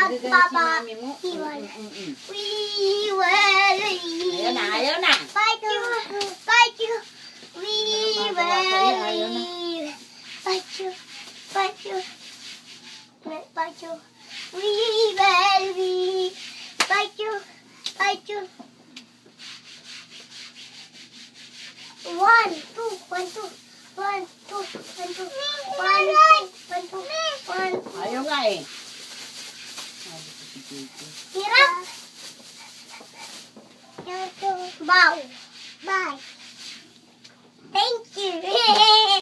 Ganyan si mami mo. We will. Ayaw na, ayaw na. Fight you. Fight you. We will. Fight you. Fight you. Fight you. We will. Fight you. Fight you. 1, 2, 1, 2. 1, 2, 1, 2. 1, 2, 1, 2. Ayaw nga eh. Hirap. Bow. Bye.